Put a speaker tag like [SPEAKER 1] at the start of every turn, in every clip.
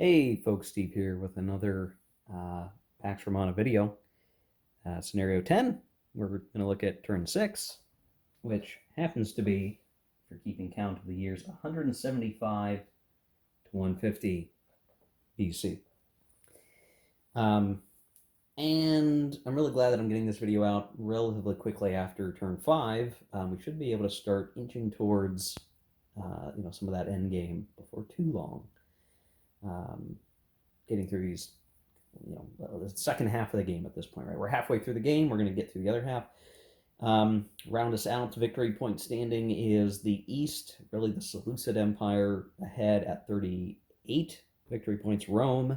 [SPEAKER 1] Hey folks, Steve here with another Pax Romana video. Scenario 10, we're going to look at turn 6, which happens to be, if you're keeping count of the years, 175 to 150 BC. And I'm really glad that I'm getting this video out relatively quickly after turn 5. We should be able to start inching towards some of that end game before too long. Getting through these, the second half of the game at this point, right? We're halfway through the game. We're going to get through the other half. Round us out. Victory point standing is the East, really the Seleucid Empire, ahead at 38 victory points. Rome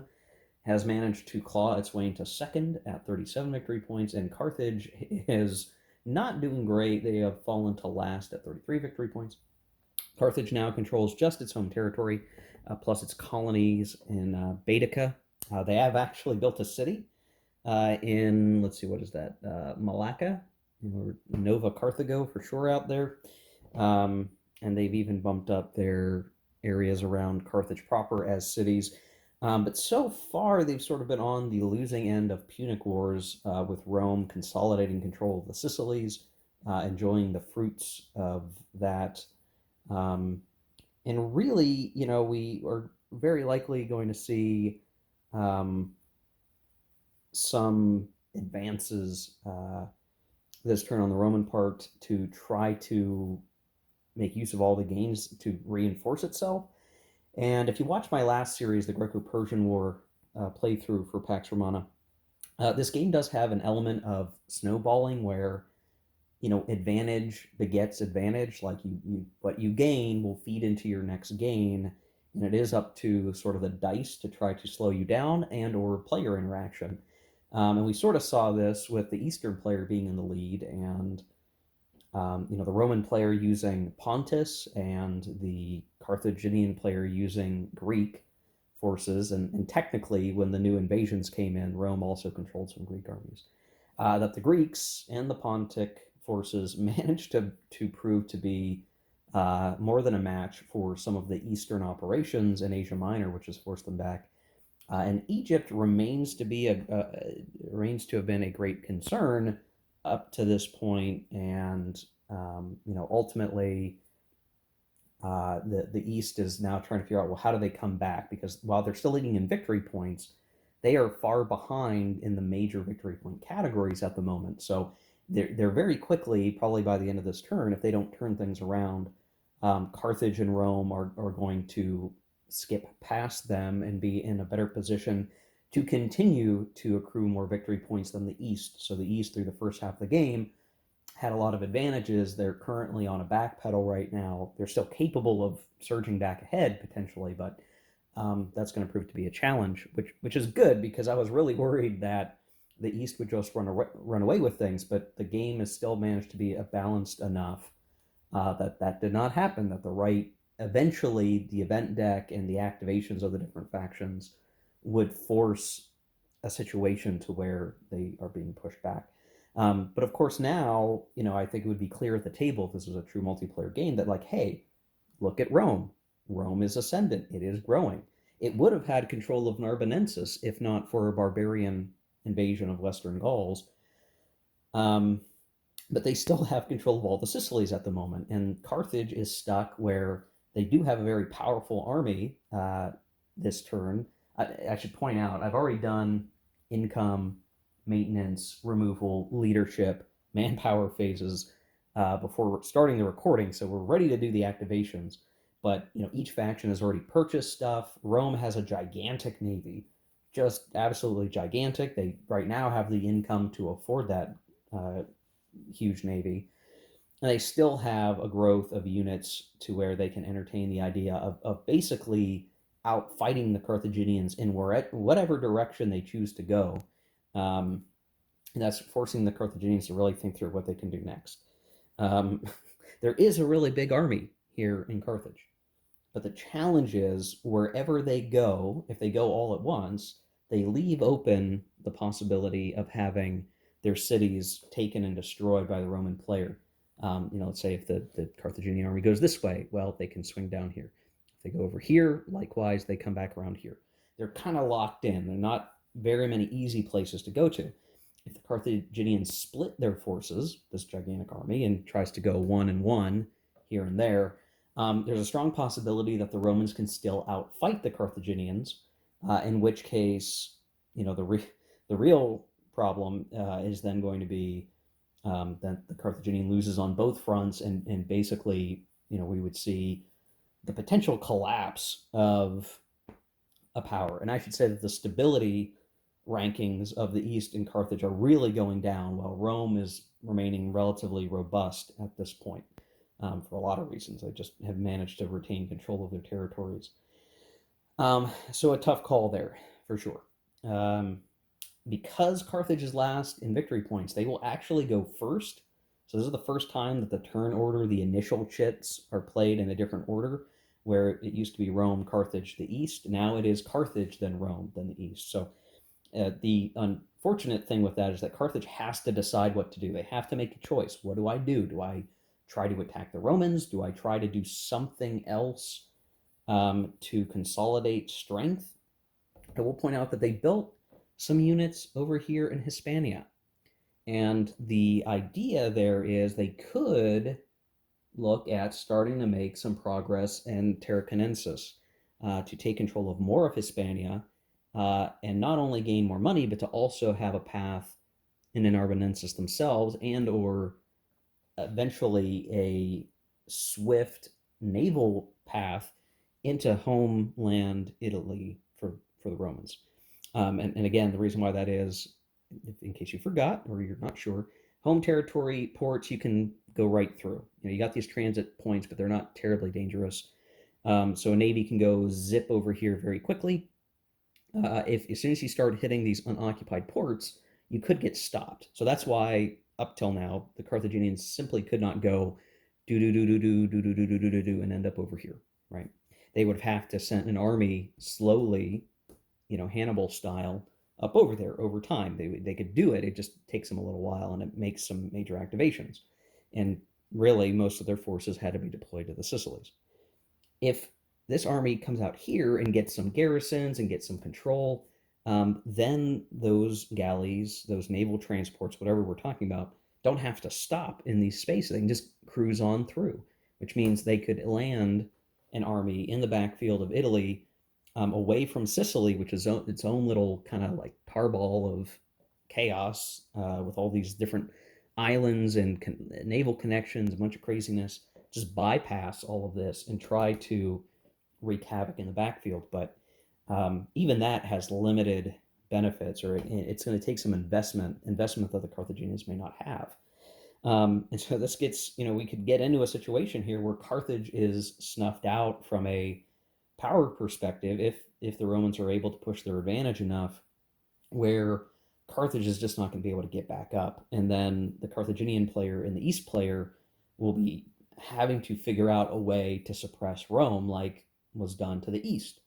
[SPEAKER 1] has managed to claw its way into second at 37 victory points, and Carthage is not doing great. They have fallen to last at 33 victory points. Carthage now controls just its home territory, plus its colonies in Baetica. They have actually built a city in, let's see, what is that? Malacca, or Nova Carthago for sure out there. And they've even bumped up their areas around Carthage proper as cities. But so far, they've sort of been on the losing end of Punic Wars, with Rome consolidating control of the Sicilies, enjoying the fruits of that. And really, we are very likely going to see some advances this turn on the Roman part to try to make use of all the gains to reinforce itself. And if you watch my last series, the Greco-Persian War playthrough for Pax Romana, this game does have an element of snowballing where advantage begets advantage. Like what you gain will feed into your next gain, and it is up to sort of the dice to try to slow you down and or player interaction. And we sort of saw this with the Eastern player being in the lead, and the Roman player using Pontus and the Carthaginian player using Greek forces. And technically, when the new invasions came in, Rome also controlled some Greek armies. That the Greeks and the Pontic forces managed to prove to be more than a match for some of the Eastern operations in Asia Minor, which has forced them back. And Egypt remains to have been a great concern up to this point, and ultimately, the East is now trying to figure out, well, how do they come back? Because while they're still leading in victory points, they are far behind in the major victory point categories at the moment. So they're very quickly, probably by the end of this turn, if they don't turn things around, Carthage and Rome are going to skip past them and be in a better position to continue to accrue more victory points than the East. So the East, through the first half of the game, had a lot of advantages. They're currently on a back pedal right now. They're still capable of surging back ahead potentially, but that's going to prove to be a challenge, which is good, because I was really worried that the East would just run away with things, but the game has still managed to be balanced enough that did not happen, that the right, eventually the event deck and the activations of the different factions would force a situation to where they are being pushed back. But of course now, I think it would be clear at the table, if this was a true multiplayer game, that like, hey, look at Rome. Rome is ascendant. It is growing. It would have had control of Narbonensis if not for a barbarian invasion of Western Gauls. But they still have control of all the Sicilies at the moment. And Carthage is stuck where they do have a very powerful army this turn. I should point out, I've already done income, maintenance, removal, leadership, manpower phases before starting the recording. So we're ready to do the activations. But each faction has already purchased stuff. Rome has a gigantic navy, just absolutely gigantic. They right now have the income to afford that huge navy. And they still have a growth of units to where they can entertain the idea of basically out fighting the Carthaginians in whatever direction they choose to go. And that's forcing the Carthaginians to really think through what they can do next. There is a really big army here in Carthage. But the challenge is, wherever they go, if they go all at once, they leave open the possibility of having their cities taken and destroyed by the Roman player. Let's say if the Carthaginian army goes this way, well, they can swing down here. If they go over here, likewise, they come back around here. they're kind of locked in. They're not very many easy places to go to. If the Carthaginians split their forces, this gigantic army, and tries to go one and one here and there, there's a strong possibility that the Romans can still outfight the Carthaginians, in which case, the real problem is then going to be that the Carthaginian loses on both fronts, and basically, we would see the potential collapse of a power. And I should say that the stability rankings of the East in Carthage are really going down, while Rome is remaining relatively robust at this point, for a lot of reasons. They just have managed to retain control of their territories. So a tough call there, for sure. Because Carthage is last in victory points, they will actually go first. So this is the first time that the turn order, the initial chits, are played in a different order, where it used to be Rome, Carthage, the East. Now it is Carthage, then Rome, then the East. So the unfortunate thing with that is that Carthage has to decide what to do. They have to make a choice. What do I do? Do I try to attack the Romans? Do I try to do something else to consolidate strength? I will point out that they built some units over here in Hispania. And the idea there is they could look at starting to make some progress in Tarraconensis, to take control of more of Hispania, and not only gain more money, but to also have a path in Narbonensis themselves, and or eventually a swift naval path into homeland Italy for the Romans. And again, the reason why that is, in case you forgot or you're not sure, home territory ports you can go right through. You got these transit points, but they're not terribly dangerous. So a navy can go zip over here very quickly. If as soon as you start hitting these unoccupied ports, you could get stopped. So that's why up till now the Carthaginians simply could not go do do do do do do do do do do do and end up over here, right? They would have to send an army slowly, Hannibal style, up over there over time. They could do it. It just takes them a little while, and it makes some major activations. And really, most of their forces had to be deployed to the Sicilies. If this army comes out here and gets some garrisons and gets some control, then those galleys, those naval transports, whatever we're talking about, don't have to stop in these spaces. They can just cruise on through, which means they could land an army in the backfield of Italy, away from Sicily, which is its own little kind of like tarball of chaos, with all these different islands and naval connections, a bunch of craziness. Just bypass all of this and try to wreak havoc in the backfield. But even that has limited benefits, or it's going to take some investment that the Carthaginians may not have. And so this gets, we could get into a situation here where Carthage is snuffed out from a power perspective if the Romans are able to push their advantage enough, where Carthage is just not going to be able to get back up. And then the Carthaginian player and the East player will be having to figure out a way to suppress Rome, like was done to the East.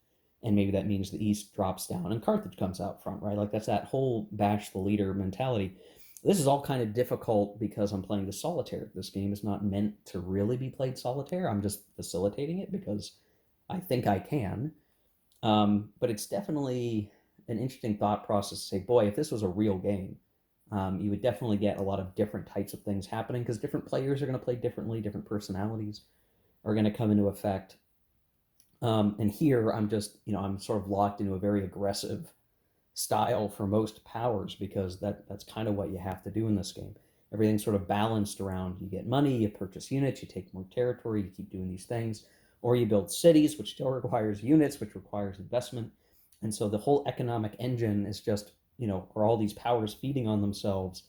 [SPEAKER 1] And maybe that means the East drops down and Carthage comes out front, right? Like that's that whole bash the leader mentality. This is all kind of difficult because I'm playing the solitaire. This game is not meant to really be played solitaire. I'm just facilitating it because I think I can. But it's definitely an interesting thought process to say, boy, if this was a real game, you would definitely get a lot of different types of things happening, because different players are going to play differently, different personalities are going to come into effect. And here I'm just, I'm sort of locked into a very aggressive style for most powers, because that's kind of what you have to do in this game. Everything's sort of balanced around, you get money, you purchase units, you take more territory, you keep doing these things, or you build cities, which still requires units, which requires investment. And so the whole economic engine is just, are all these powers feeding on themselves,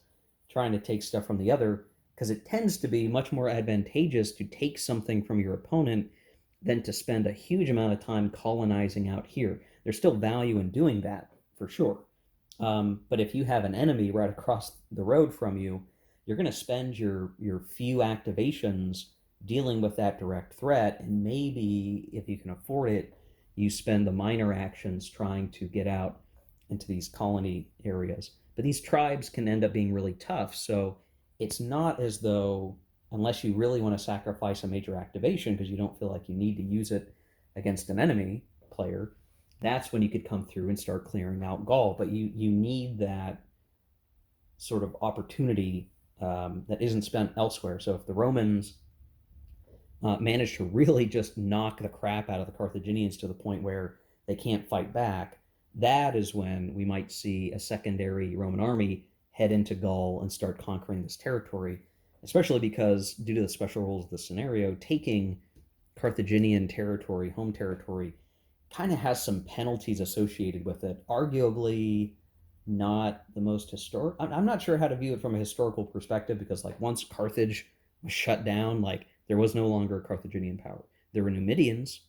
[SPEAKER 1] trying to take stuff from the other, because it tends to be much more advantageous to take something from your opponent than to spend a huge amount of time colonizing out here. There's still value in doing that, for sure. But if you have an enemy right across the road from you, you're going to spend your few activations dealing with that direct threat, and maybe if you can afford it, you spend the minor actions trying to get out into these colony areas. But these tribes can end up being really tough, so it's not as though, unless you really want to sacrifice a major activation because you don't feel like you need to use it against an enemy player, that's when you could come through and start clearing out Gaul. But you need that sort of opportunity that isn't spent elsewhere. So if the Romans managed to really just knock the crap out of the Carthaginians to the point where they can't fight back, that is when we might see a secondary Roman army head into Gaul and start conquering this territory, especially because, due to the special rules of the scenario, taking Carthaginian territory, home territory, kind of has some penalties associated with it. Arguably, not the most historic. I'm not sure how to view it from a historical perspective because, like, once Carthage was shut down, like, there was no longer a Carthaginian power. There were Numidians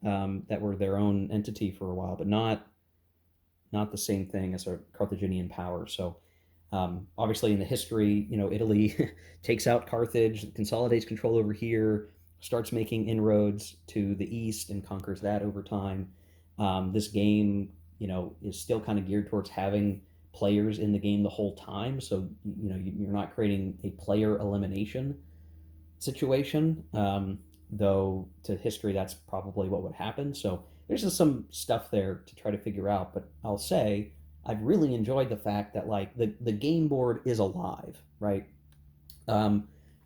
[SPEAKER 1] that were their own entity for a while, but not the same thing as a Carthaginian power. So obviously, in the history, Italy takes out Carthage, consolidates control over here, starts making inroads to the east, and conquers that over time. This game, is still kind of geared towards having players in the game the whole time. So, you're not creating a player elimination situation. Though to history, that's probably what would happen. So there's just some stuff there to try to figure out. But I'll say I've really enjoyed the fact that, like, the game board is alive, right?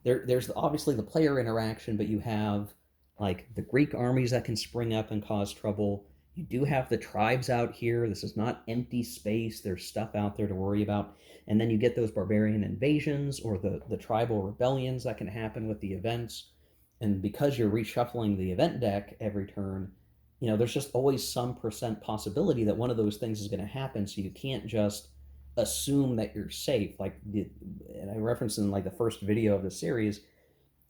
[SPEAKER 1] There's obviously the player interaction, but you have, like, the Greek armies that can spring up and cause trouble. You do have the tribes out here. This is not empty space. There's stuff out there to worry about. And then you get those barbarian invasions or the tribal rebellions that can happen with the events. And because you're reshuffling the event deck every turn, there's just always some percent possibility that one of those things is going to happen. So you can't just assume that you're safe. Like, and I referenced in, like, the first video of the series,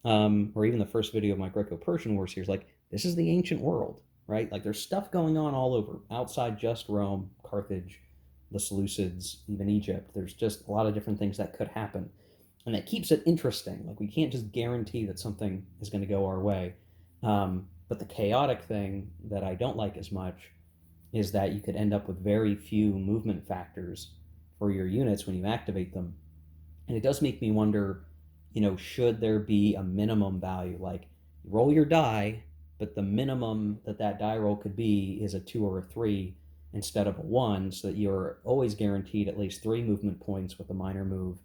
[SPEAKER 1] or even the first video of my Greco-Persian War series, like, this is the ancient world, right? Like, there's stuff going on all over, outside just Rome, Carthage, the Seleucids, even Egypt. There's just a lot of different things that could happen. And that keeps it interesting. Like, we can't just guarantee that something is going to go our way. But the chaotic thing that I don't like as much is that you could end up with very few movement factors for your units when you activate them. And it does make me wonder, should there be a minimum value? Like, roll your die, but the minimum that die roll could be is a 2 or a 3 instead of a 1, so that you're always guaranteed at least 3 movement points with a minor move.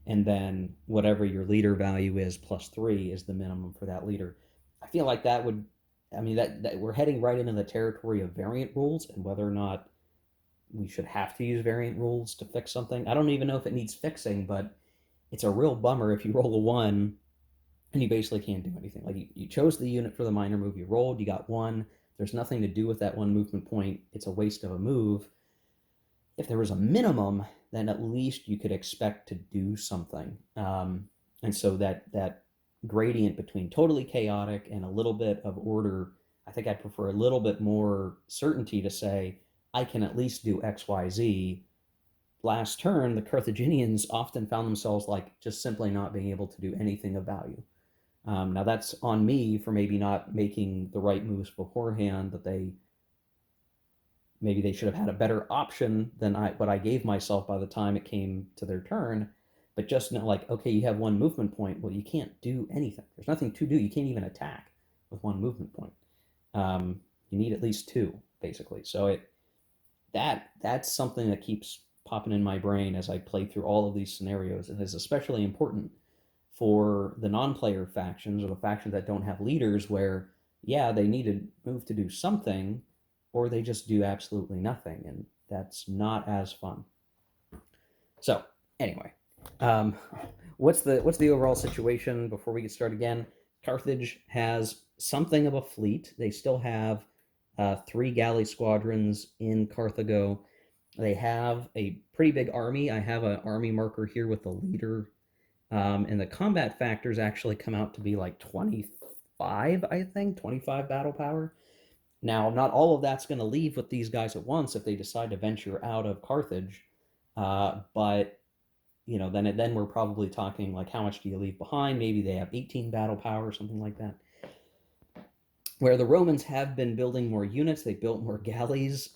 [SPEAKER 1] And then whatever your leader value is plus 3 is the minimum for that leader. I feel like that would, that we're heading right into the territory of variant rules, and whether or not we should have to use variant rules to fix something. I don't even know if it needs fixing, but it's a real bummer if you roll a 1 and you basically can't do anything. Like, you chose the unit for the minor move, you rolled, you got 1. There's nothing to do with that 1 movement point. It's a waste of a move. If there was a minimum, then at least you could expect to do something. And so that gradient between totally chaotic and a little bit of order, I think I'd prefer a little bit more certainty to say, I can at least do X, Y, Z. Last turn, the Carthaginians often found themselves, like, just simply not being able to do anything of value. Now that's on me for maybe not making the right moves beforehand, that maybe they should have had a better option than what I gave myself by the time it came to their turn. But just know, like, okay, you have 1 movement point. Well, you can't do anything. There's nothing to do. You can't even attack with 1 movement point. You need at least 2, basically. So that's something that keeps popping in my brain as I play through all of these scenarios, and is especially important for the non-player factions, or the factions that don't have leaders, where, yeah, they need to move to do something, or they just do absolutely nothing, and that's not as fun. So anyway, what's the overall situation before we get started again? Carthage has something of a fleet. They still have 3 galley squadrons in Carthago. They have a pretty big army. I have an army marker here with the leader. And the combat factors actually come out to be like 25, I think, 25 battle power. Now, not all of that's going to leave with these guys at once if they decide to venture out of Carthage. But, then we're probably talking, like, how much do you leave behind? Maybe they have 18 battle power or something like that. Where the Romans have been building more units, they built more galleys.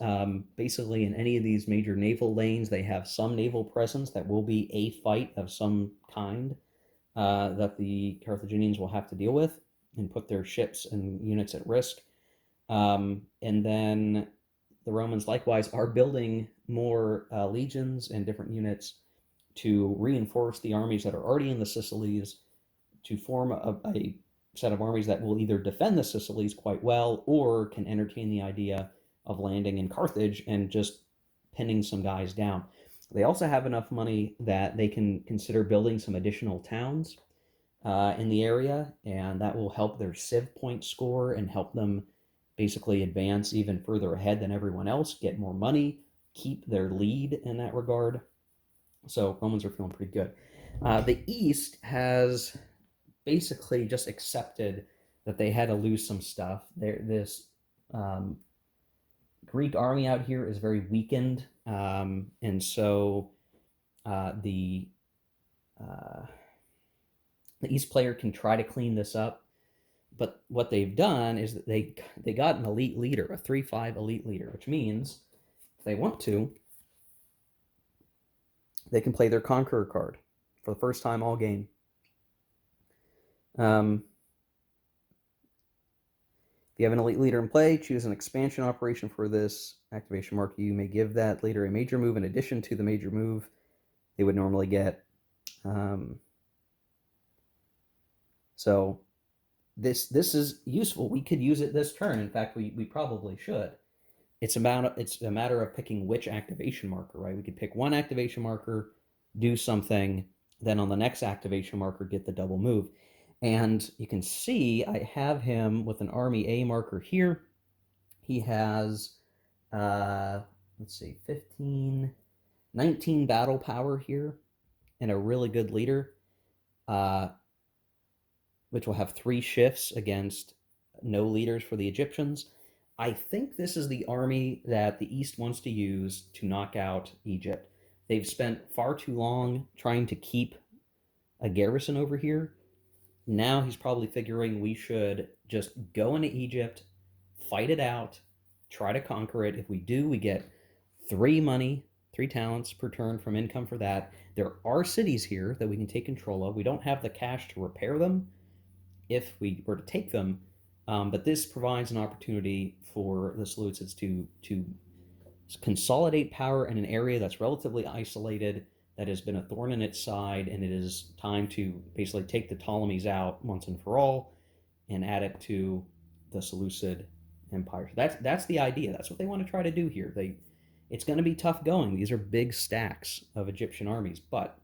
[SPEAKER 1] Basically, in any of these major naval lanes, they have some naval presence. That will be a fight of some kind that the Carthaginians will have to deal with and put their ships and units at risk. And then the Romans likewise are building more legions and different units to reinforce the armies that are already in the Sicilies, to form a set of armies that will either defend the Sicilies quite well or can entertain the idea of landing in Carthage and just pinning some guys down. They also have enough money that they can consider building some additional towns in the area, and that will help their civ point score and help them basically advance even further ahead than everyone else, get more money, keep their lead in that regard. So Romans are feeling pretty good. The East has basically just accepted that they had to lose some stuff. This um, Greek army out here is very weakened, and so the East player can try to clean this up. But what they've done is that they got an elite leader, a 3-5 elite leader, which means if they want to, they can play their Conqueror card for the first time all game. If you have an elite leader in play, choose an expansion operation for this activation marker. You may give that leader a major move in addition to the major move they would normally get. So this is useful. We could use it this turn. In fact, we probably should. It's a matter of picking which activation marker, right? We could pick one activation marker, do something, then on the next activation marker, get the double move. And you can see I have him with an Army A marker here. He has, let's see, 15, 19 battle power here, and a really good leader, which will have 3 shifts against no leaders for the Egyptians. I think this is the army that the East wants to use to knock out Egypt. They've spent far too long trying to keep a garrison over here. Now he's probably figuring we should just go into Egypt, fight it out, try to conquer it. If we do, we get 3 money, 3 talents per turn from income for that. There are cities here that we can take control of. We don't have the cash to repair them if we were to take them, but this provides an opportunity for the Seleucids to consolidate power in an area that's relatively isolated, that has been a thorn in its side, and it is time to basically take the Ptolemies out once and for all and add it to the Seleucid Empire. That's the idea. That's what they want to try to do here. It's going to be tough going. These are big stacks of Egyptian armies, but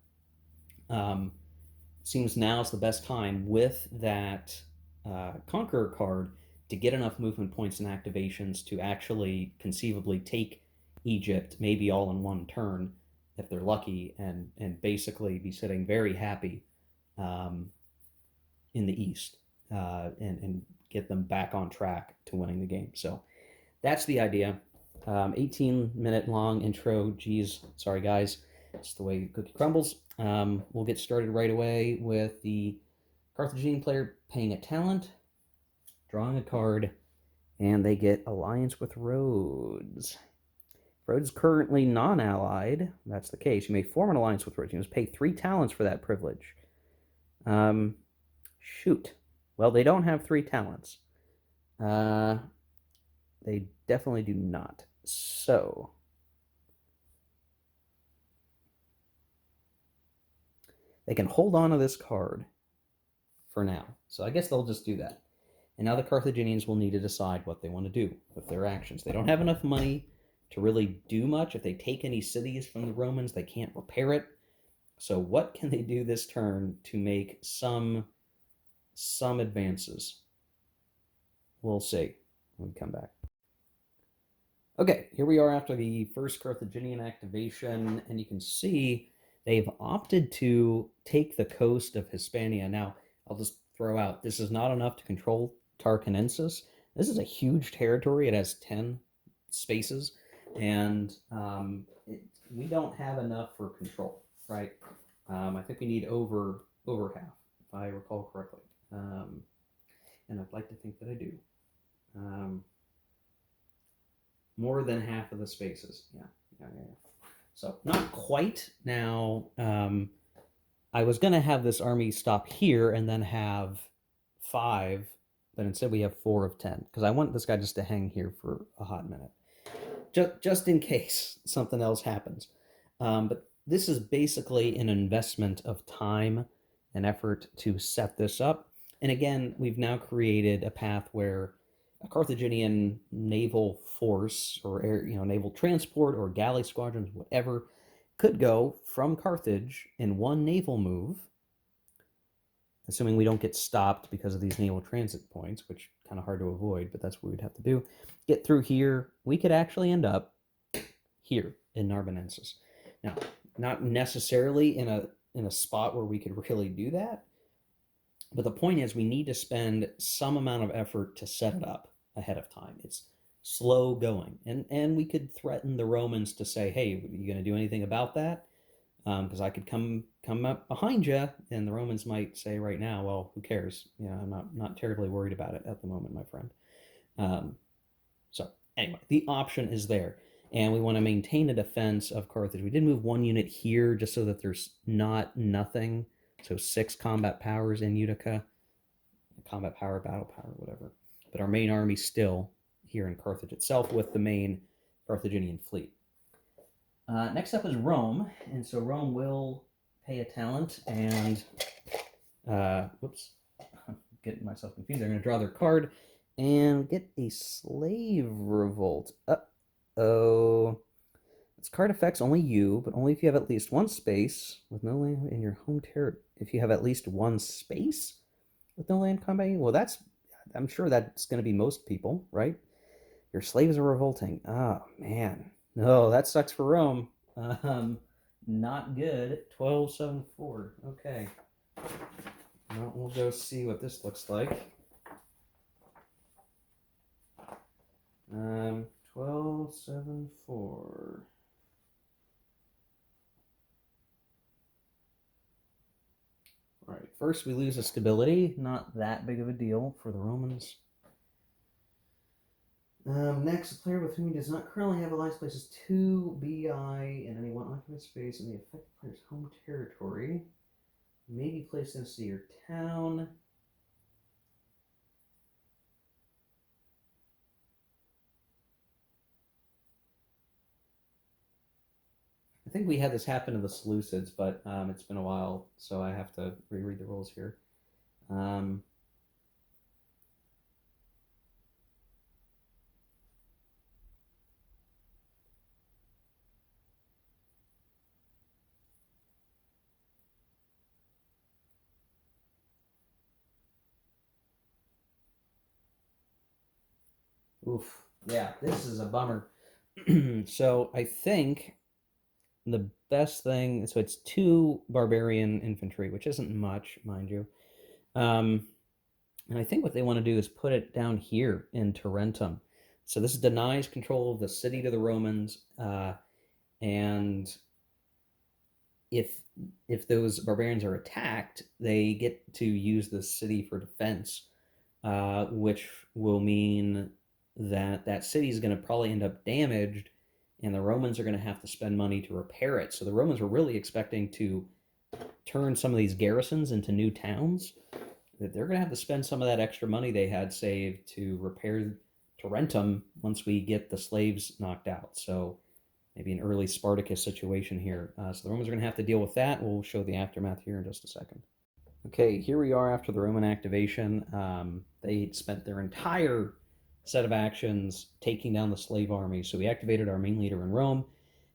[SPEAKER 1] seems now's the best time with that Conqueror card to get enough movement points and activations to actually conceivably take Egypt, maybe all in one turn if they're lucky, and basically be sitting very happy in the East and get them back on track to winning the game. So that's the idea. 18-minute long intro. Geez, sorry guys. It's the way the cookie crumbles. We'll get started right away with the Carthaginian player paying a talent, drawing a card, and they get alliance with Rhodes. Rhodes currently non-allied. That's the case. You may form an alliance with Rhodes. You must pay 3 talents for that privilege. Shoot. Well, they don't have 3 talents. They definitely do not. So they can hold on to this card for now. So I guess they'll just do that. And now the Carthaginians will need to decide what they want to do with their actions. They don't have enough money to really do much. If they take any cities from the Romans, they can't repair it. So what can they do this turn to make some advances? We'll see when we come back. Okay, here we are after the first Carthaginian activation, and you can see they've opted to take the coast of Hispania. Now, I'll just throw out, this is not enough to control Tarraconensis. This is a huge territory. It has 10 spaces, and we don't have enough for control, right? I think we need over half, if I recall correctly. And I'd like to think that I do. More than half of the spaces. Yeah. So not quite. Now, I was going to have this army stop here and then have 5, but instead we have 4 of 10, because I want this guy just to hang here for a hot minute. just in case something else happens. But this is basically an investment of time and effort to set this up. And again, we've now created a path where a Carthaginian naval force or air, naval transport or galley squadrons, whatever, could go from Carthage in one naval move, assuming we don't get stopped because of these naval transit points, which kind of hard to avoid, but that's what we'd have to do. Get through here. We could actually end up here in Narbonensis. Now, not necessarily in a spot where we could really do that, but the point is we need to spend some amount of effort to set it up ahead of time. It's slow going, and we could threaten the Romans to say, "Hey, are you going to do anything about that?" Because I could come up behind you, and the Romans might say right now, "Well, who cares? I'm not terribly worried about it at the moment, my friend." So anyway, the option is there, and we want to maintain a defense of Carthage. We did move one unit here just so that there's not nothing. So 6 combat powers in Utica, combat power, battle power, whatever. But our main army's still here in Carthage itself with the main Carthaginian fleet. Next up is Rome, and so Rome will pay a talent, and whoops, I'm getting myself confused. They're going to draw their card and get a slave revolt. Uh-oh. This card affects only you, but only if you have at least one space with no land in your home territory. If you have at least one space with no land combat, well, I'm sure that's going to be most people, right? Your slaves are revolting. Oh, man. No, that sucks for Rome. Not good. 1274. Okay. Well, we'll go see what this looks like. 1274. All right, first we lose a stability. Not that big of a deal for the Romans. Next, the player with whom he does not currently have allies places 2 BI in any one occupied space in the affected player's home territory. May be placed in a city or town. I think we had this happen to the Seleucids, but it's been a while, so I have to reread the rules here. Oof. Yeah, this is a bummer. So I think the best thing, so it's 2 barbarian infantry, which isn't much, mind you. And I think what they want to do is put it down here in Tarentum. So this denies control of the city to the Romans, and if those barbarians are attacked, they get to use the city for defense, which will mean that that city is going to probably end up damaged, and the Romans are going to have to spend money to repair it. So the Romans were really expecting to turn some of these garrisons into new towns. That they're going to have to spend some of that extra money they had saved to repair Tarentum once we get the slaves knocked out. So maybe an early Spartacus situation here. So the Romans are going to have to deal with that. We'll show the aftermath here in just a second. Okay, here we are after the Roman activation. They spent their entire set of actions taking down the slave army. So we activated our main leader in Rome.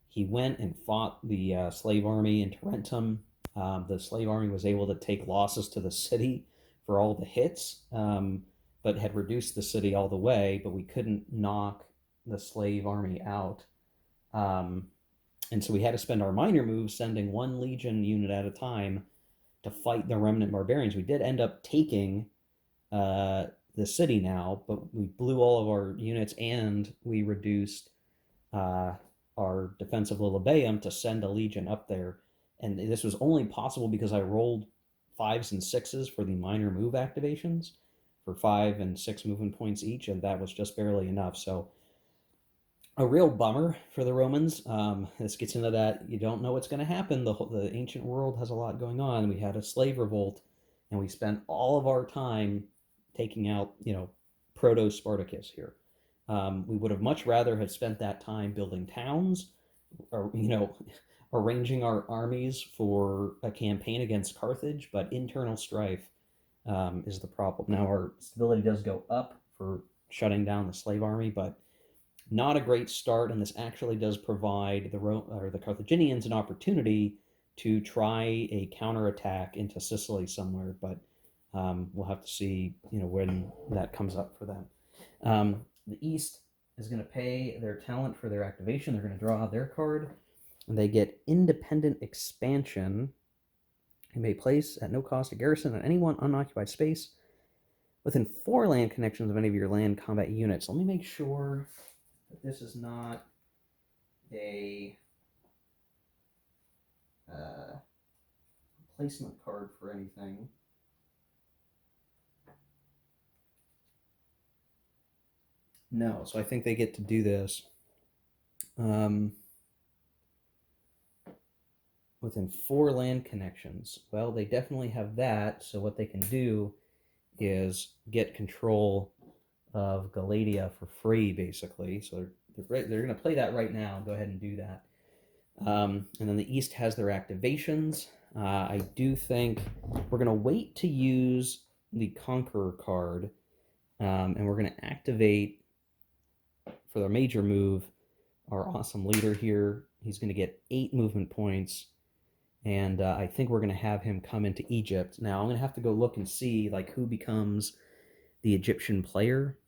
[SPEAKER 1] He went and fought the slave army in Tarentum. The slave army was able to take losses to the city for all the hits, but had reduced the city all the way, but we couldn't knock the slave army out. And so we had to spend our minor moves sending 1 legion unit at a time to fight the remnant barbarians. We did end up taking the city now, but we blew all of our units and we reduced our defensive Lilybaeum to send a legion up there. And this was only possible because I rolled 5s and 6s for the minor move activations for 5 and 6 movement points each, and that was just barely enough. So a real bummer for the Romans. This gets into that you don't know what's going to happen. The ancient world has a lot going on. We had a slave revolt, and we spent all of our time taking out, Proto-Spartacus here. We would have much rather have spent that time building towns, or arranging our armies for a campaign against Carthage, but internal strife is the problem. Now our stability does go up for shutting down the slave army, but not a great start, and this actually does provide the Carthaginians an opportunity to try a counterattack into Sicily somewhere, but we'll have to see, when that comes up for them. The East is going to pay their talent for their activation. They're going to draw their card, and they get independent expansion. You may place at no cost a garrison on any one unoccupied space within 4 land connections of any of your land combat units. Let me make sure that this is not a placement card for anything. No, so I think they get to do this within 4 land connections. Well, they definitely have that, so what they can do is get control of Galatia for free, basically. So they're going to play that right now. Go ahead and do that. And then the East has their activations. I do think we're going to wait to use the Conqueror card, and we're going to activate for their major move our awesome leader here. He's going to get 8 movement points, and I think we're going to have him come into Egypt. Now I'm going to have to go look and see who becomes the Egyptian player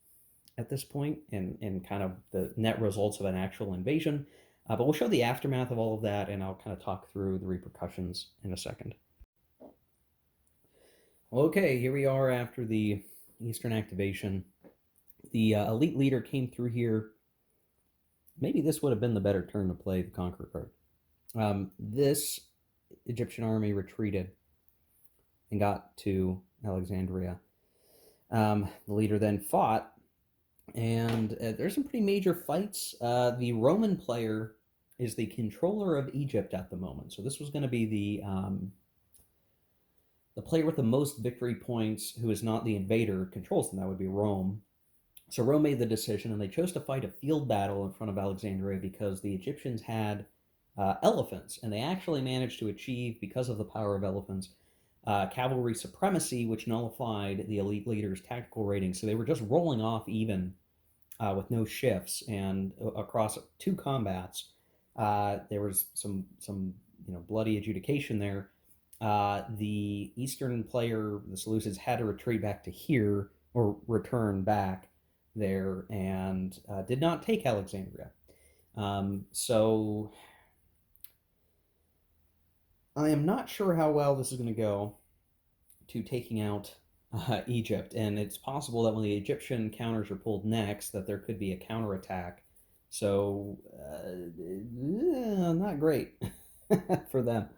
[SPEAKER 1] at this point, and kind of the net results of an actual invasion. But we'll show the aftermath of all of that, and I'll kind of talk through the repercussions in a second. Okay, here we are after the Eastern activation. The elite leader came through here. Maybe this would have been the better turn to play the Conqueror card. This Egyptian army retreated and got to Alexandria. The leader then fought, and there's some pretty major fights. The Roman player is the controller of Egypt at the moment. So this was going to be the player with the most victory points, who is not the invader, controls them. That would be Rome. So Rome made the decision, and they chose to fight a field battle in front of Alexandria because the Egyptians had elephants, and they actually managed to achieve, because of the power of elephants, cavalry supremacy, which nullified the elite leader's tactical rating. So they were just rolling off even with no shifts, and across 2 combats, there was some bloody adjudication there. The Eastern player, the Seleucids, had to retreat back to here, or return back there, and did not take Alexandria. So I am not sure how well this is going to go to taking out Egypt, and it's possible that when the Egyptian counters are pulled next, that there could be a counterattack. So not great for them.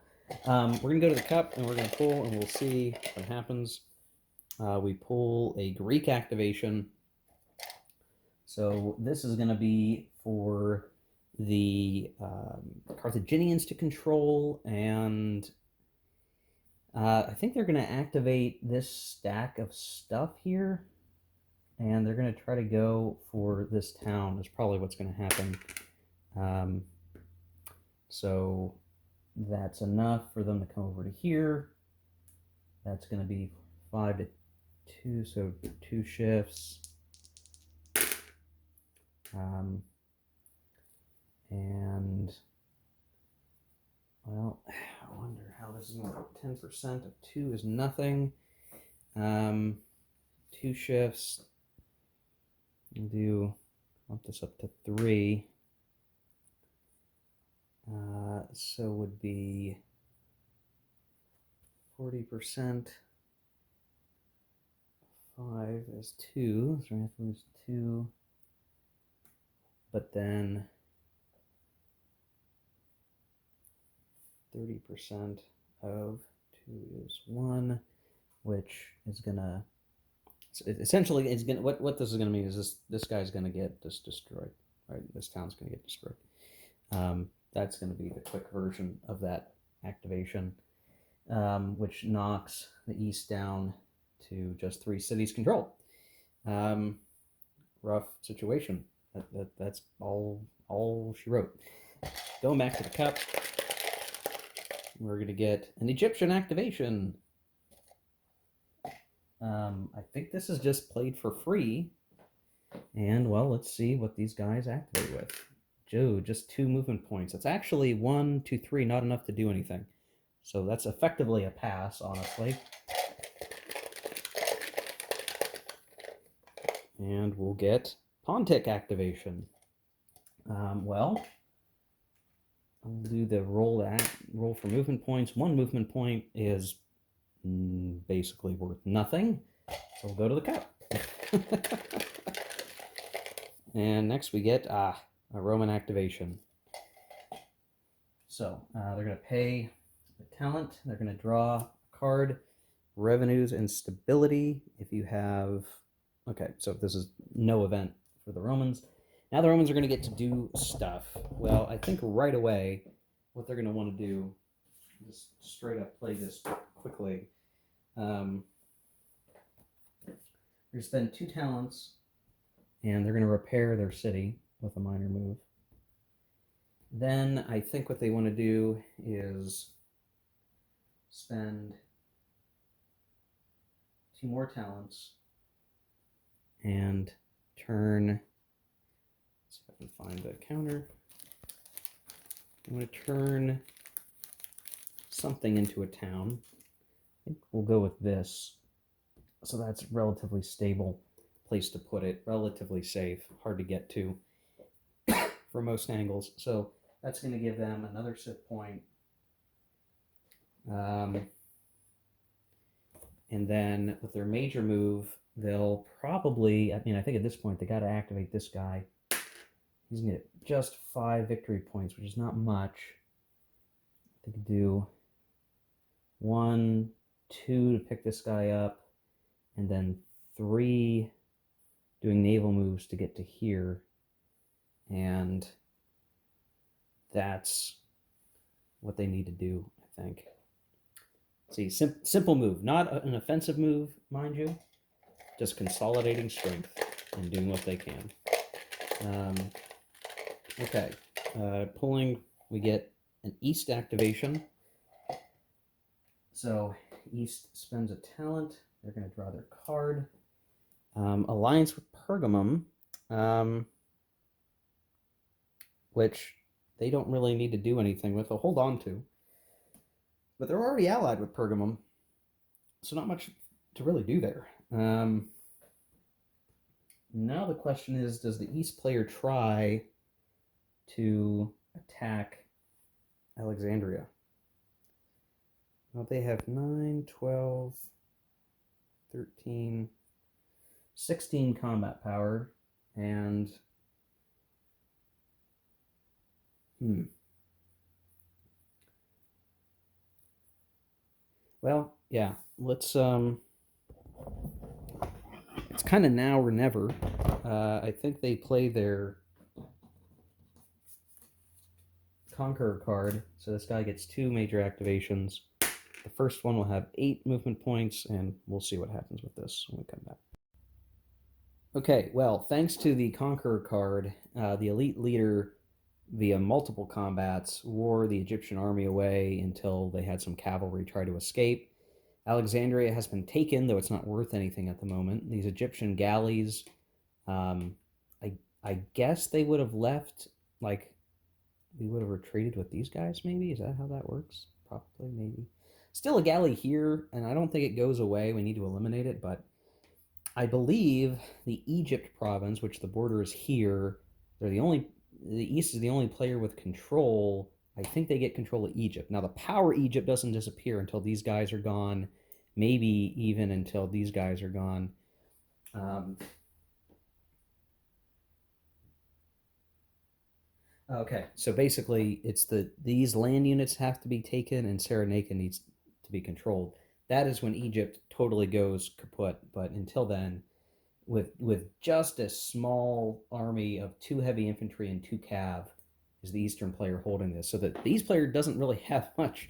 [SPEAKER 1] We're going to go to the cup, and we're going to pull, and we'll see what happens. We pull a Greek activation. So this is going to be for the Carthaginians to control, and I think they're going to activate this stack of stuff here, and they're going to try to go for this town is probably what's going to happen. So that's enough for them to come over to here. That's going to be 5 to 2, so 2 shifts. And, well, I wonder how this is going to go. 10% of 2 is nothing. 2 shifts. We'll bump this up to 3. So would be 40%. 5 is 2, so we have to lose 2. But then 30% of 2 is 1, which is gonna essentially is gonna what this is gonna mean is this guy's gonna get just destroyed, right? This town's gonna get destroyed. That's gonna be the quick version of that activation, which knocks the East down to just 3 cities control. rough situation. That's all she wrote. Going back to the cup, we're going to get an Egyptian activation. I think this is just played for free. And, well, let's see what these guys activate with. Joe, just 2 movement points. It's actually 1, 2, 3, not enough to do anything. So that's effectively a pass, honestly. And we'll get Pontic activation. Well, I'll do the roll for movement points. 1 movement point is basically worth nothing. So we'll go to the cup. And next we get a Roman activation. So they're going to pay the talent. They're going to draw a card. Revenues and stability. If you have... Okay, so this is no event for the Romans. Now the Romans are going to get to do stuff. Well, I think right away what they're going to want to do, just straight up play this quickly. They're going to spend 2 talents, and they're going to repair their city with a minor move. Then I think what they want to do is spend 2 more talents and turn... Let's see if I can find the counter. I'm going to turn something into a town. I think we'll go with this. So that's a relatively stable place to put it. Relatively safe. Hard to get to for most angles. So that's going to give them another civ point. And then with their major move, they'll probably... I mean, I think at this point they got to activate this guy. He's going to get just 5 victory points, which is not much. They could do 1, 2 to pick this guy up, and then 3 doing naval moves to get to here. And that's what they need to do, I think. See, simple move, not an offensive move, mind you, just consolidating strength and doing what they can. Okay, pulling, we get an East activation. So East spends a talent. They're going to draw their card. Alliance with Pergamum, which they don't really need to do anything with. They'll hold on to. But they're already allied with Pergamum, so not much to really do there. Now the question is, does the East player try to attack Alexandria? Well, they have 9, 12, 13, 16 combat power, and... Well, yeah, let's... It's kind of now or never. I think they play their Conqueror card, so this guy gets 2 major activations. The first one will have 8 movement points, and we'll see what happens with this when we come back. Okay, well, thanks to the Conqueror card, the elite leader, via multiple combats, wore the Egyptian army away until they had some cavalry try to escape. Alexandria has been taken, though it's not worth anything at the moment. These Egyptian galleys, I guess they would have left, like, we would have retreated with these guys, maybe? Is that how that works? Probably, maybe. Still a galley here, and I don't think it goes away. We need to eliminate it, but I believe the Egypt province, which the border is here, the East is the only player with control. I think they get control of Egypt. Now, the power Egypt doesn't disappear until these guys are gone, maybe even until these guys are gone. Okay, so basically, it's these land units have to be taken, and Cyrenaica needs to be controlled. That is when Egypt totally goes kaput. But until then, with just a small army of 2 heavy infantry and 2 cav, is the Eastern player holding this. So that the East player doesn't really have much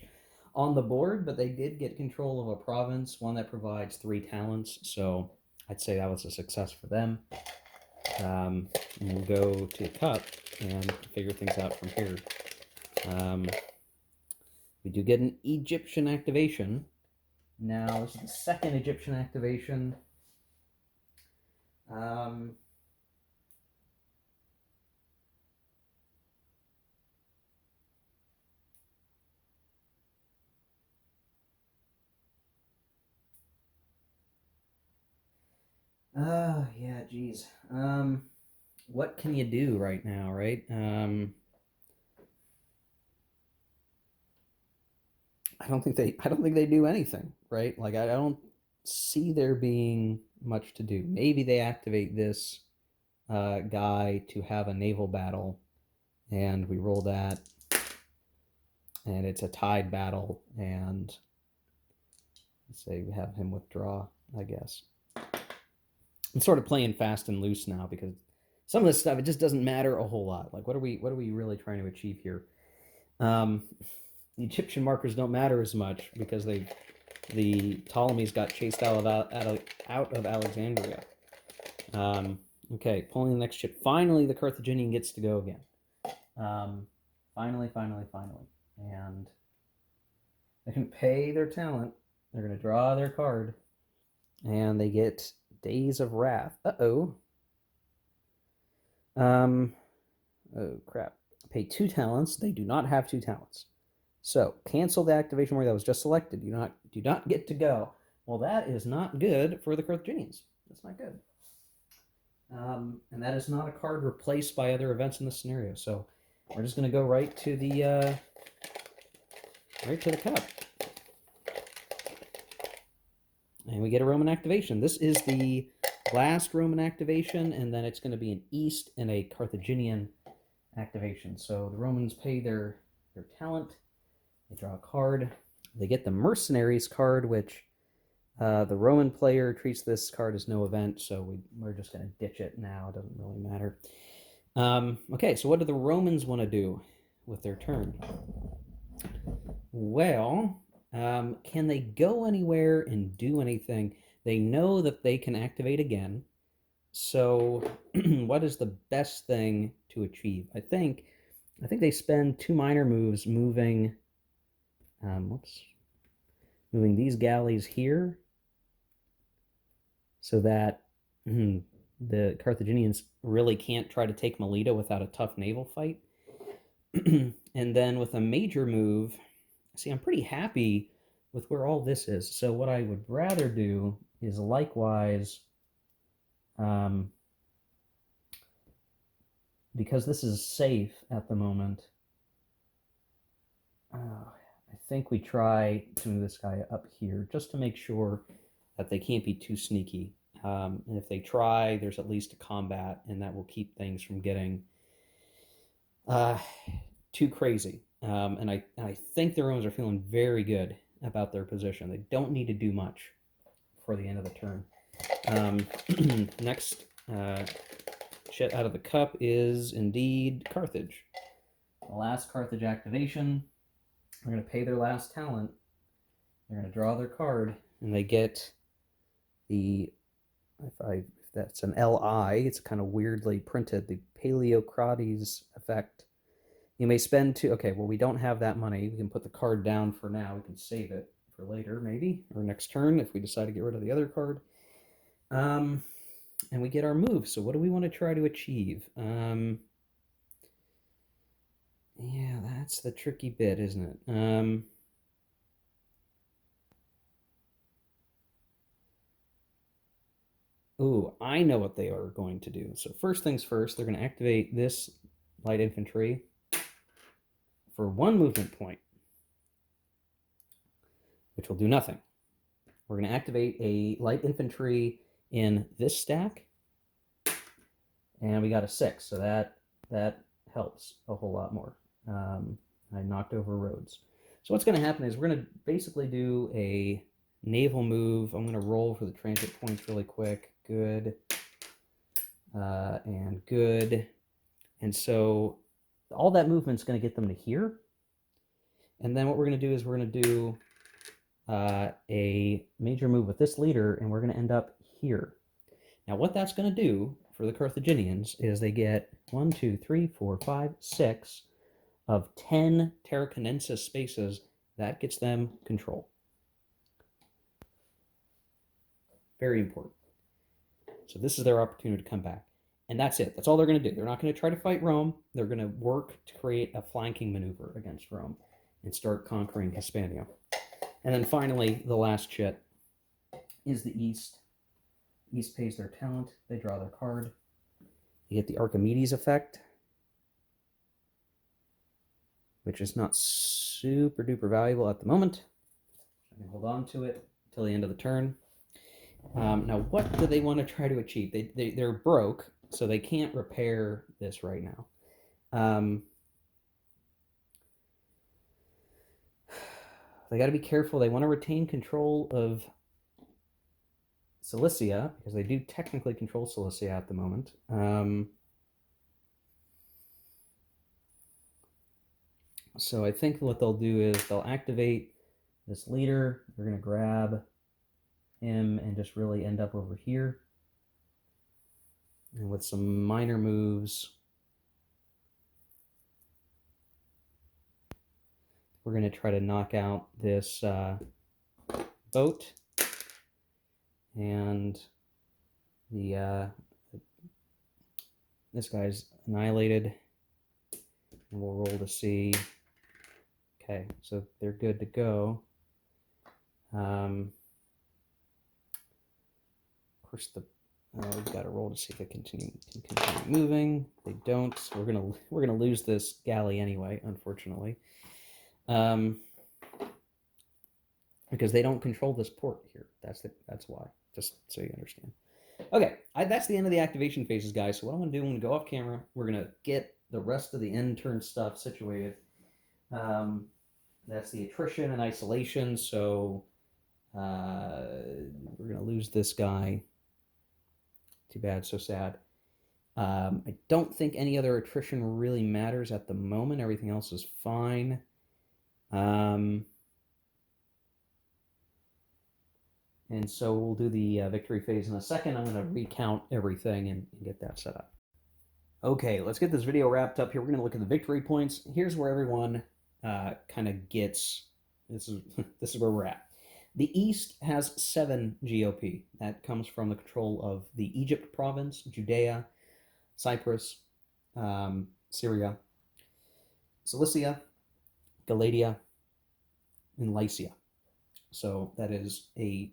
[SPEAKER 1] on the board, but they did get control of a province, one that provides 3 talents. So I'd say that was a success for them. And we'll go to cup and figure things out from here. We do get an Egyptian activation. Now, this is the second Egyptian activation. Yeah, geez. What can you do right now, right? I don't think they do anything, right? Like I don't see there being much to do. Maybe they activate this guy to have a naval battle, and we roll that, and it's a tied battle, and say we have him withdraw, I guess. I'm sort of playing fast and loose now because some of this stuff, it just doesn't matter a whole lot. Like, what are we really trying to achieve here? The Egyptian markers don't matter as much because the Ptolemies got chased out of Alexandria. Okay, pulling the next ship. Finally, the Carthaginian gets to go again. Finally. And they can pay their talent. They're going to draw their card. And they get Days of Wrath. Uh-oh. Oh, crap. Pay 2 talents. They do not have 2 talents. So, cancel the activation where that was just selected. Do not get to go. Well, that is not good for the Carthaginians. That's not good. And that is not a card replaced by other events in the scenario. So, we're just going to go right to the cup. And we get a Roman activation. This is the last Roman activation, and then it's going to be an East and a Carthaginian activation. So the Romans pay their talent. They draw a card. They get the Mercenaries card, which the Roman player treats this card as no event, so we're just going to ditch it now. It doesn't really matter. Okay, so what do the Romans want to do with their turn? Well, can they go anywhere and do anything? They know that they can activate again. So what is the best thing to achieve? I think they spend 2 minor moves moving moving these galleys here so that the Carthaginians really can't try to take Melita without a tough naval fight. And then with a major move, see, I'm pretty happy with where all this is. So what I would rather do is likewise, because this is safe at the moment, I think we try to move this guy up here just to make sure that they can't be too sneaky. And if they try, there's at least a combat, and that will keep things from getting too crazy. And I think the Romans are feeling very good about their position. They don't need to do much for the end of the turn. Next shit out of the cup is indeed Carthage. The last Carthage activation. They're going to pay their last talent. They're going to draw their card, and they get the, if that's an LI, it's kind of weirdly printed, the Paleocrates effect. You may spend 2, okay, well, we don't have that money. We can put the card down for now. We can save it for later, maybe, or next turn if we decide to get rid of the other card. And we get our move. So what do we want to try to achieve? Yeah, that's the tricky bit, isn't it? Ooh, I know what they are going to do. So first things first, they're going to activate this light infantry for 1 movement point, which will do nothing. We're going to activate a light infantry in this stack, and we got a 6, so that helps a whole lot more. I knocked over roads. So what's going to happen is we're going to basically do a naval move. I'm going to roll for the transit points really quick. Good. And good. And so all that movement's going to get them to here. And then what we're going to do is we're going to do a major move with this leader, and we're going to end up here. Now what that's going to do for the Carthaginians is they get 1, 2, 3, 4, 5, 6 of 10 Tarraconensis spaces. That gets them control. Very important. So this is their opportunity to come back. And that's it. That's all they're going to do. They're not going to try to fight Rome. They're going to work to create a flanking maneuver against Rome and start conquering Hispania. And then finally, the last chit is the East. East pays their talent. They draw their card. You get the Archimedes effect, which is not super duper valuable at the moment. I can hold on to it until the end of the turn. Now, what do they want to try to achieve? They're broke, so they can't repair this right now. They got to be careful. They want to retain control of Cilicia, because they do technically control Cilicia at the moment. So I think what they'll do is they'll activate this leader. They're going to grab him and just really end up over here. And with some minor moves, we're going to try to knock out this boat. And this guy's annihilated. And we'll roll to see. Okay, so they're good to go. Of course, we've got to roll to see if it can continue moving. They don't. So we're gonna lose this galley anyway, unfortunately, because they don't control this port here. That's why. Just so you understand. Okay, that's the end of the activation phases, guys. So what I'm gonna do when we go off camera, we're gonna get the rest of the end turn stuff situated. That's the attrition and isolation. So we're gonna lose this guy. Too bad, so sad. I don't think any other attrition really matters at the moment. Everything else is fine. And so we'll do the victory phase in a second. I'm going to recount everything and get that set up. Okay, let's get this video wrapped up here. We're going to look at the victory points. Here's where everyone kind of gets, this is where we're at. The East has 7 GOP. That comes from the control of the Egypt province, Judea, Cyprus, Syria, Cilicia, Galatia, and Lycia. So that is a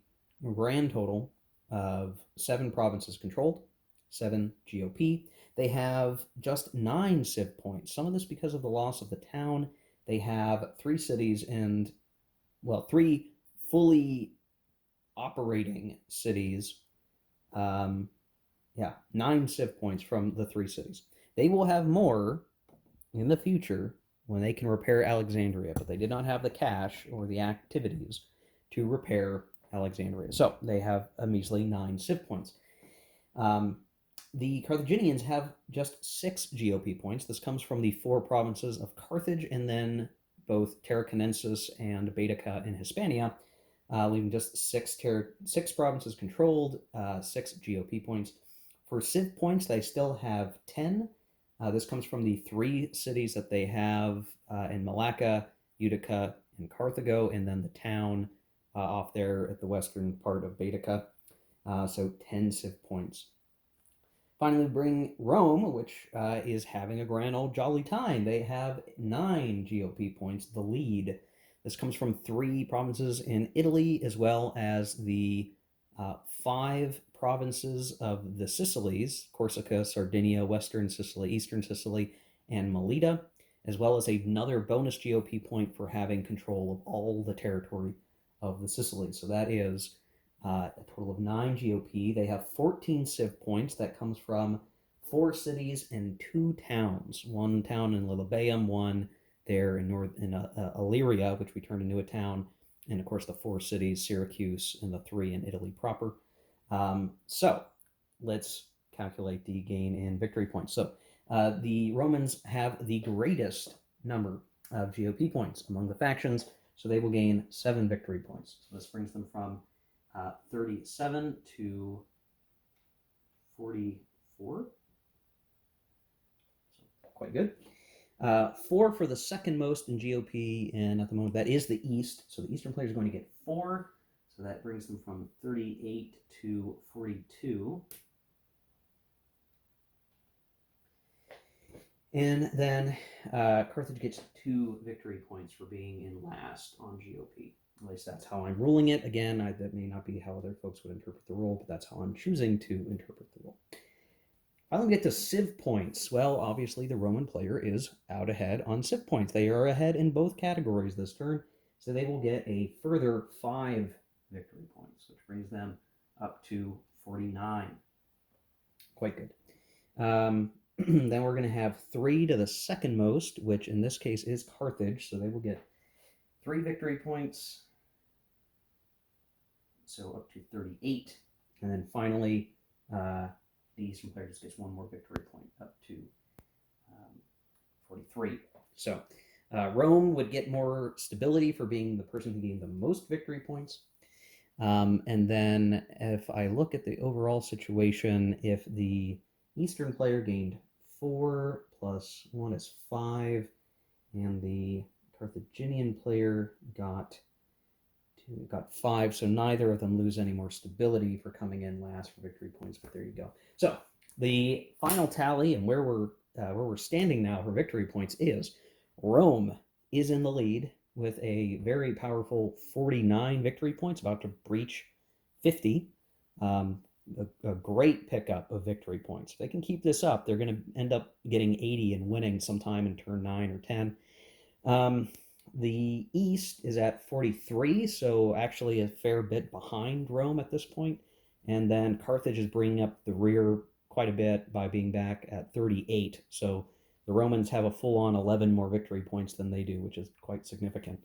[SPEAKER 1] grand total of 7 provinces controlled, 7 GOP. They have just 9 civ points. Some of this because of the loss of the town. They have 3 cities and, well, 3 fully operating cities. 9 civ points from the 3 cities. They will have more in the future when they can repair Alexandria, but they did not have the cash or the activities to repair Alexandria. So they have a measly 9 civ points. The Carthaginians have just 6 GOP points. This comes from the 4 provinces of Carthage and then both Tarraconensis and Baetica in Hispania, leaving just 6 provinces controlled, 6 GOP points. For civ points, they still have 10. This comes from the 3 cities that they have in Malacca, Utica, and Carthago, and then the town off there at the western part of Baetica. So 10 civ points. Finally, bring Rome, which is having a grand old jolly time. They have 9 GOP points, the lead. This comes from 3 provinces in Italy, as well as the 5 provinces of the Sicilies, Corsica, Sardinia, Western Sicily, Eastern Sicily, and Melita, as well as another bonus GOP point for having control of all the territory of the Sicilies. So that is a total of 9 GOP. They have 14 civ points. That comes from 4 cities and 2 towns. 1 town in Lilybaeum, 1 there in Illyria, which we turned into a town, and of course the 4 cities, Syracuse, and the 3 in Italy proper. So let's calculate the gain in victory points. So the Romans have the greatest number of GOP points among the factions, so they will gain 7 victory points. So this brings them from 37 to 44. 4. So quite good. 4 for the second most in GOP, and at the moment that is the East. So the Eastern player is going to get 4. So that brings them from 38 to 42. And then Carthage gets 2 victory points for being in last on GOP. At least that's how I'm ruling it. Again, that may not be how other folks would interpret the rule, but that's how I'm choosing to interpret the rule. Finally, we get to Civ points. Well, obviously, the Roman player is out ahead on Civ points. They are ahead in both categories this turn, so they will get a further 5 victory points, which brings them up to 49. Quite good. Then we're going to have 3 to the second most, which in this case is Carthage, so they will get 3 victory points, so up to 38. And then finally, the Eastern player just gets 1 more victory point, up to 43. So Rome would get more stability for being the person who gained the most victory points. And then if I look at the overall situation, if the Eastern player gained 4 plus 1 is 5, and the Carthaginian player got 5, so neither of them lose any more stability for coming in last for victory points, but there you go. So the final tally and where we're standing now for victory points is Rome is in the lead with a very powerful 49 victory points, about to breach 50. A great pickup of victory points. If they can keep this up, they're going to end up getting 80 and winning sometime in turn 9 or 10. The East is at 43, so actually a fair bit behind Rome at this point. And then Carthage is bringing up the rear quite a bit by being back at 38. So the Romans have a full-on 11 more victory points than they do, which is quite significant.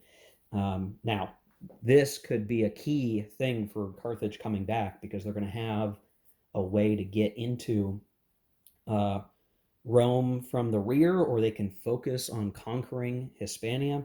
[SPEAKER 1] Now, this could be a key thing for Carthage coming back, because they're going to have a way to get into Rome from the rear, or they can focus on conquering Hispania.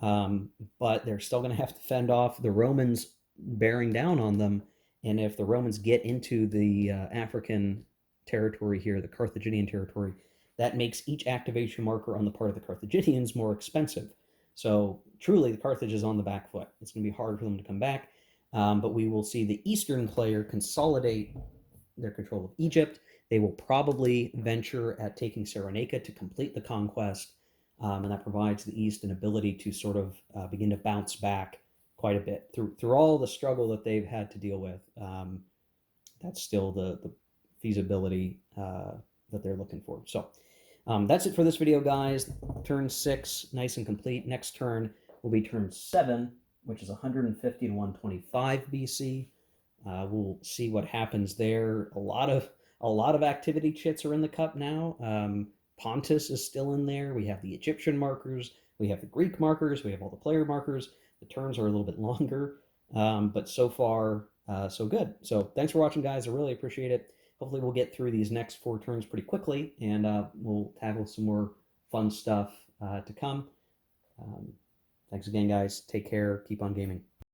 [SPEAKER 1] But they're still going to have to fend off the Romans bearing down on them. And if the Romans get into the African territory here, the Carthaginian territory, that makes each activation marker on the part of the Carthaginians more expensive. So truly, the Carthage is on the back foot. It's going to be hard for them to come back. But we will see the Eastern player consolidate their control of Egypt. They will probably venture at taking Cyrenaica to complete the conquest. And that provides the East an ability to sort of begin to bounce back quite a bit. Through all the struggle that they've had to deal with, that's still the feasibility that they're looking for. So that's it for this video, guys. Turn 6, nice and complete. Next turn will be turn 7, which is 150 to 125 BC. We'll see what happens there. A lot of activity chits are in the cup now. Pontus is still in there. We have the Egyptian markers. We have the Greek markers. We have all the player markers. The turns are a little bit longer, but so far, so good. So thanks for watching, guys. I really appreciate it. Hopefully we'll get through these next 4 turns pretty quickly, and we'll tackle some more fun stuff to come. Thanks again, guys. Take care. Keep on gaming.